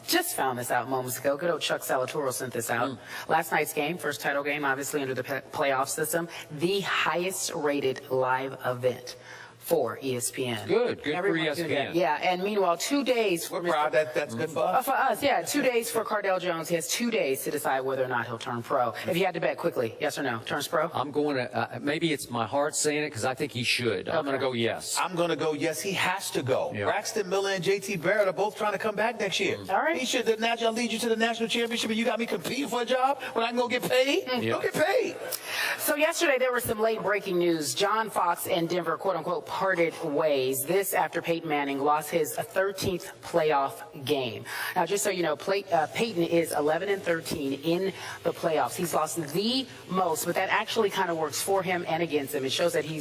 Just found this out moments ago. Good old Chuck Salatoro sent this out. Last night's game, first title game, obviously under the playoff system, the highest rated live event for ESPN. Good for ESPN. Yeah, and meanwhile, 2 days. We're proud that's good for us. For us, yeah. 2 days for Cardell Jones. He has 2 days to decide whether or not he'll turn pro. If you had to bet quickly, yes or no, turns pro? I'm going to, maybe it's my heart saying it because I think he should. I'm going to go yes. I'm going to go yes, he has to go. Yeah. Braxton Miller and JT Barrett are both trying to come back next year. All right. He should lead you to the national championship, and you got me competing for a job when I can go get paid? Go get paid. So yesterday there was some late breaking news. John Fox and Denver, quote unquote, parted ways. This after Peyton Manning lost his 13th playoff game. Now, just so you know, Peyton is 11-13 in the playoffs. He's lost the most, but that actually kind of works for him and against him. It shows that he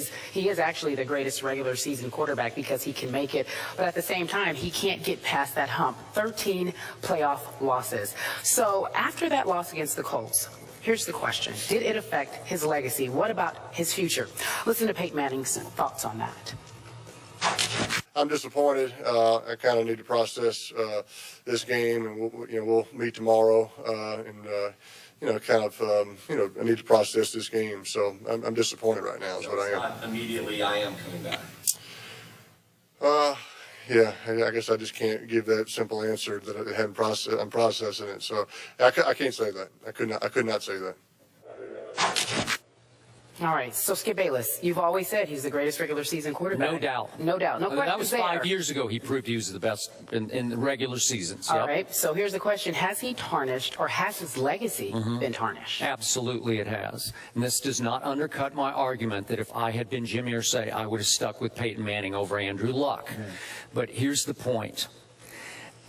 is actually the greatest regular season quarterback because he can make it. But at the same time, he can't get past that hump. 13 playoff losses. So after that loss against the Colts, here's the question. Did it affect his legacy? What about his future? Listen to Peyton Manning's thoughts on that. I'm disappointed. I kind of need to process this game, and we'll meet tomorrow, I need to process this game. So I'm disappointed right now. Is what I am. Not immediately, I am coming back. Yeah, I guess I just can't give that simple answer that I hadn't processed. I'm processing it, so I can't say that. I could not say that. All right, so Skip Bayless, you've always said he's the greatest regular season quarterback. No doubt. No doubt. No question. That was 5 years ago. He proved he was the best in the regular seasons. All right, so here's the question. Has he tarnished, or has his legacy been tarnished? Absolutely it has. And this does not undercut my argument that if I had been Jim Irsay, I would have stuck with Peyton Manning over Andrew Luck. But here's the point.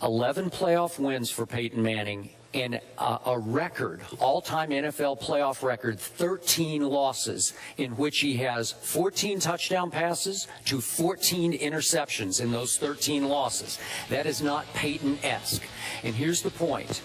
11 playoff wins for Peyton Manning and a record, all-time NFL playoff record, 13 losses in which he has 14 touchdown passes to 14 interceptions in those 13 losses. That is not Peyton-esque. And here's the point.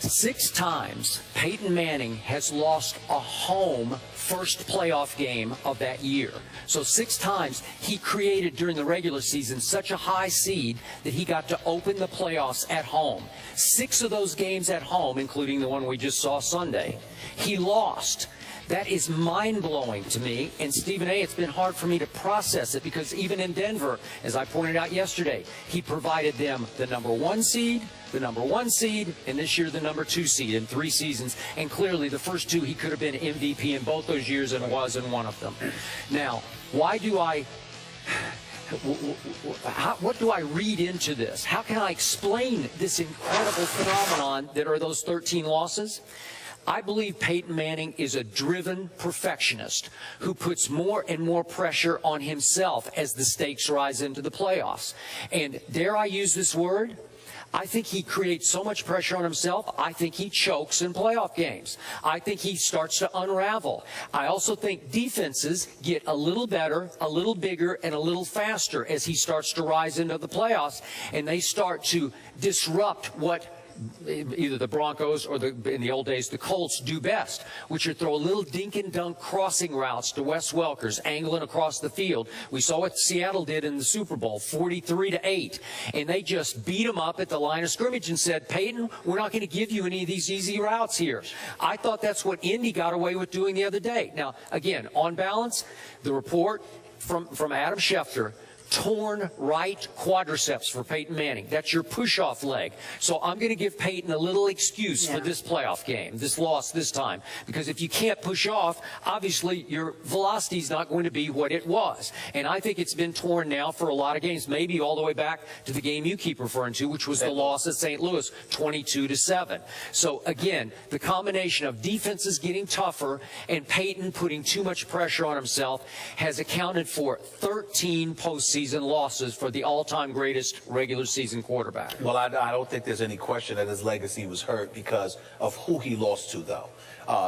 6 times Peyton Manning has lost a home first playoff game of that year. So 6 times he created during the regular season such a high seed that he got to open the playoffs at home. 6 of those games at home, including the one we just saw Sunday, he lost. That is mind-blowing to me. And Stephen A., it's been hard for me to process it because even in Denver, as I pointed out yesterday, he provided them the #1 seed, the #1 seed, and this year the #2 seed in 3 seasons. And clearly the first 2 he could have been MVP in both those years and was in one of them. Now, what do I read into this? How can I explain this incredible phenomenon that are those 13 losses? I believe Peyton Manning is a driven perfectionist who puts more and more pressure on himself as the stakes rise into the playoffs. And dare I use this word? I think he creates so much pressure on himself, I think he chokes in playoff games. I think he starts to unravel. I also think defenses get a little better, a little bigger, and a little faster as he starts to rise into the playoffs, and they start to disrupt what either the Broncos or in the old days, the Colts do best, which are throw a little dink and dunk crossing routes to Wes Welkers, angling across the field. We saw what Seattle did in the Super Bowl, 43-8, and they just beat them up at the line of scrimmage and said, Peyton, we're not going to give you any of these easy routes here. I thought that's what Indy got away with doing the other day. Now, again, on balance, the report from Adam Schefter, torn right quadriceps for Peyton Manning. That's your push-off leg. So I'm going to give Peyton a little excuse for this playoff game, this loss this time. Because if you can't push off, obviously your velocity is not going to be what it was. And I think it's been torn now for a lot of games, maybe all the way back to the game you keep referring to, which was the loss at St. Louis, 22-7. So again, the combination of defenses getting tougher and Peyton putting too much pressure on himself has accounted for 13 postseason losses for the all-time greatest regular season quarterback. Well, I don't think there's any question that his legacy was hurt because of who he lost to, though.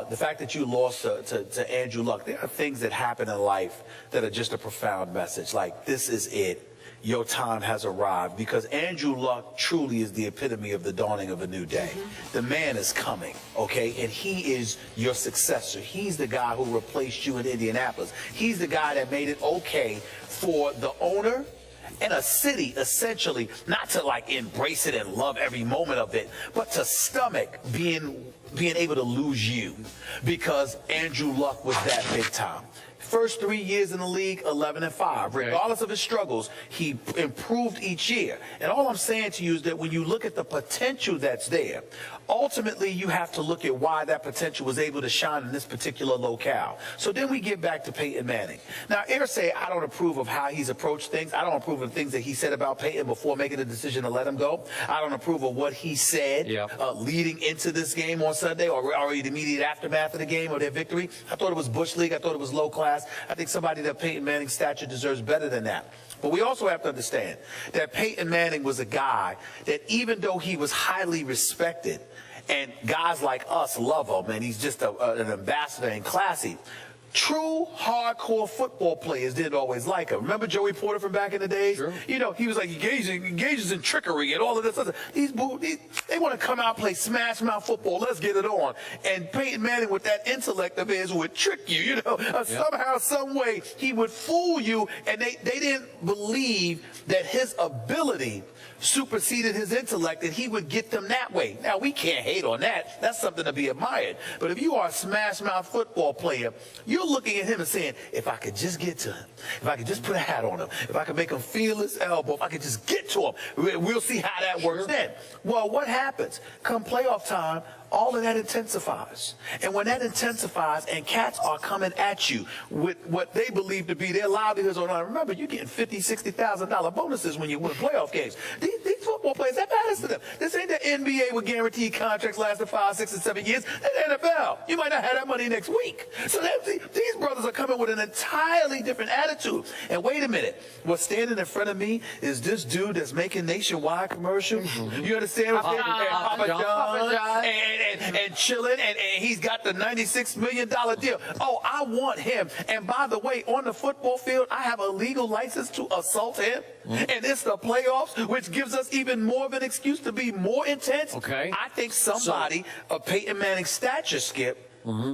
The fact that you lost to Andrew Luck, there are things that happen in life that are just a profound message. Like, this is it. Your time has arrived, because Andrew Luck truly is the epitome of the dawning of a new day. The man is coming, okay, and he is your successor. He's the guy who replaced you in Indianapolis. He's the guy that made it okay for the owner in a city, essentially, not to like embrace it and love every moment of it, but to stomach being able to lose you because Andrew Luck was that big time. First 3 years in the league, 11-5. Regardless of his struggles, he improved each year. And all I'm saying to you is that when you look at the potential that's there, ultimately you have to look at why that potential was able to shine in this particular locale. So then we get back to Peyton Manning. Now, say I don't approve of how he's approached things. I don't approve of things that he said about Peyton before making the decision to let him go. I don't approve of what he said leading into this game on Sunday or the immediate aftermath of the game or their victory. I thought it was Bush League. I thought it was low class. I think somebody that Peyton Manning's stature deserves better than that. But we also have to understand that Peyton Manning was a guy that even though he was highly respected and guys like us love him and he's just an ambassador and classy, true hardcore football players didn't always like him. Remember Joey Porter from back in the days? Sure. You know, he was like engages in trickery and all of this other. They want to come out and play smash mouth football. Let's get it on. And Peyton Manning, with that intellect of his, would trick you. You know, somehow, some way, he would fool you. And they didn't believe that his ability superseded his intellect, and he would get them that way. Now, we can't hate on that. That's something to be admired. But if you are a smash-mouth football player, you're looking at him and saying, if I could just get to him, if I could just put a hat on him, if I could make him feel his elbow, if I could just get to him, we'll see how that works then. Well, what happens? Come playoff time, all of that intensifies. And when that intensifies and cats are coming at you with what they believe to be their livelihoods on line, remember, you're getting $50,000, $60,000 bonuses when you win playoff games. These football players, that matters to them. This ain't the NBA with guaranteed contracts lasting 5, 6, and 7 years. That's the NFL. You might not have that money next week. So these brothers are coming with an entirely different attitude. And wait a minute, what's standing in front of me is this dude that's making nationwide commercials. You understand what I'm saying? Papa John. And chilling, and he's got the $96 million deal. Oh, I want him. And by the way, on the football field, I have a legal license to assault him. And it's the playoffs, which gives us even more of an excuse to be more intense. Okay. I think somebody of Peyton Manning's stature, Skip,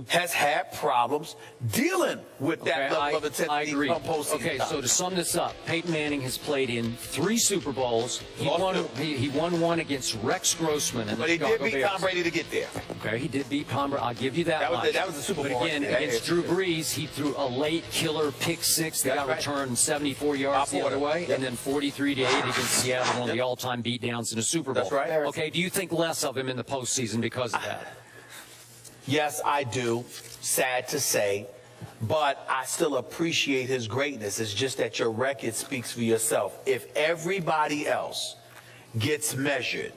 has had problems dealing with that level of intensity. I agree. Okay, so to sum this up, Peyton Manning has played in 3 Super Bowls. He won one against Rex Grossman and the Chicago Bears. But he did beat Tom Brady to get there. Okay, he did beat Tom Brady. I'll give you that much. That was the Super Bowl. But again, against Drew Brees, he threw a late killer pick six that got returned 74 yards the other way, and then 43-8 against Seattle, one of the all-time beatdowns in a Super Bowl. That's right. Okay, do you think less of him in the postseason because of that? Yes, I do. Sad to say. But I still appreciate his greatness. It's just that your record speaks for yourself. If everybody else gets measured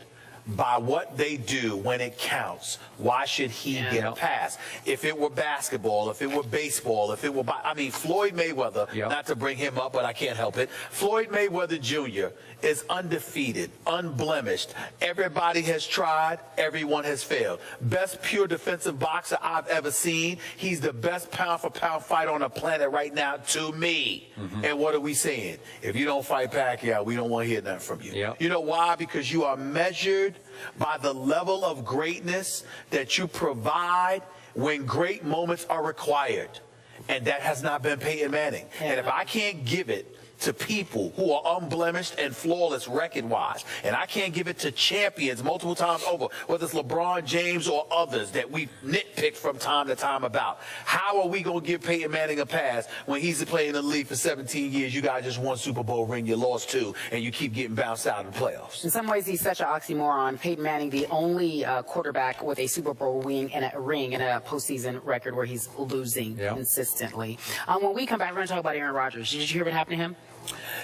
by what they do when it counts, why should he get a pass? If it were basketball, if it were baseball, if it were, I mean, Floyd Mayweather, not to bring him up, but I can't help it. Floyd Mayweather Jr. is undefeated, unblemished. Everybody has tried, everyone has failed. Best pure defensive boxer I've ever seen. He's the best pound-for-pound fighter on the planet right now to me. And what are we saying? If you don't fight Pacquiao, we don't want to hear nothing from you. You know why? Because you are measured by the level of greatness that you provide when great moments are required. And that has not been Peyton Manning. And if I can't give it to people who are unblemished and flawless record-wise, and I can't give it to champions multiple times over, whether it's LeBron James or others that we nitpick from time to time about, how are we going to give Peyton Manning a pass when he's playing in the league for 17 years? You guys just won Super Bowl ring, you lost 2, and you keep getting bounced out of the playoffs. In some ways, he's such an oxymoron. Peyton Manning, the only quarterback with a Super Bowl ring and a postseason record where he's losing consistently. When we come back, we're going to talk about Aaron Rodgers. Did you hear what happened to him?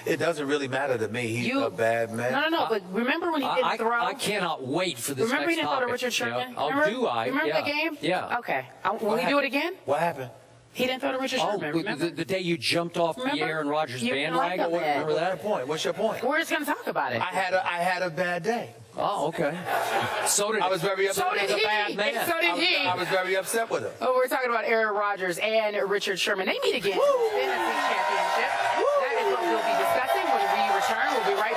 It doesn't really matter to me. He's a bad man. No, but remember when he didn't throw? I cannot wait for this Remember next he didn't topic. throw to Richard Sherman? Remember the game? Yeah. Okay. Will we do it again? What happened? He didn't throw to Richard Sherman, remember? The day you jumped off the Aaron Rodgers bandwagon? Remember that point? What's your point? We're just going to talk about it. I had a bad day. Oh, okay. So did I was very upset. So did he. So did he. I was very upset with him. Oh, we're talking about Aaron Rodgers and Richard Sherman. They meet again in the NFC Championship. That is what we'll be discussing when we return. We'll be right back.